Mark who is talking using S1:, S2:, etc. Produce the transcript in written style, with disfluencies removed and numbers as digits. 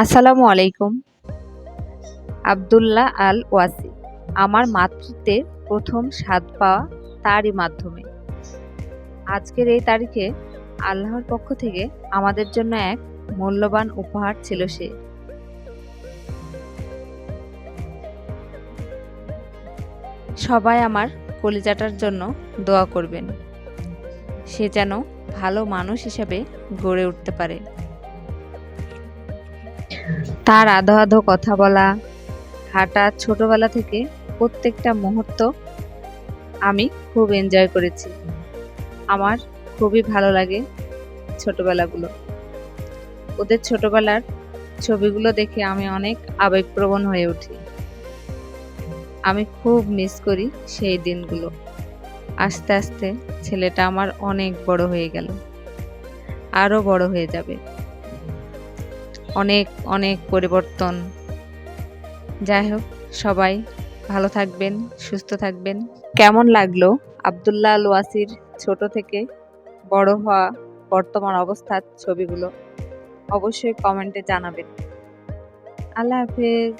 S1: আসসালামু আলাইকুম। আব্দুল্লাহ আল ওয়াসি। আমার মাতৃত্বের প্রথম স্বাদ পাওয়া তারই মাধ্যমে। আজকের এই তারিখে আল্লাহর পক্ষ থেকে আমাদের জন্য এক মূল্যবান উপহার ছিল সে। সবাই আমার কলিজাটার জন্য দোয়া করবেন, সে যেন ভালো মানুষ হিসেবে গড়ে উঠতে পারে। তার আধো আধো কথা বলা, হাঁটা, ছোটবেলা থেকে প্রত্যেকটা মুহূর্ত আমি খুব এনজয় করেছি। আমার খুবই ভালো লাগে ছোটবেলাগুলো। ওদের ছোটবেলার ছবিগুলো দেখে আমি অনেক আবেগপ্রবণ হয়ে উঠি। আমি খুব মিস করি সেই দিনগুলো। আস্তে আস্তে ছেলেটা আমার অনেক বড় হয়ে গেল, আরো বড় হয়ে যাবে। অনেক অনেক পরিবর্তন। যাই হোক, সবাই ভালো থাকবেন, সুস্থ থাকবেন। কেমন লাগলো আব্দুল্লাহ আল ওয়াসির ছোট থেকে বড় হওয়া বর্তমান অবস্থার ছবিগুলো অবশ্যই কমেন্টে জানাবেন। আল্লাহ হাফেজ।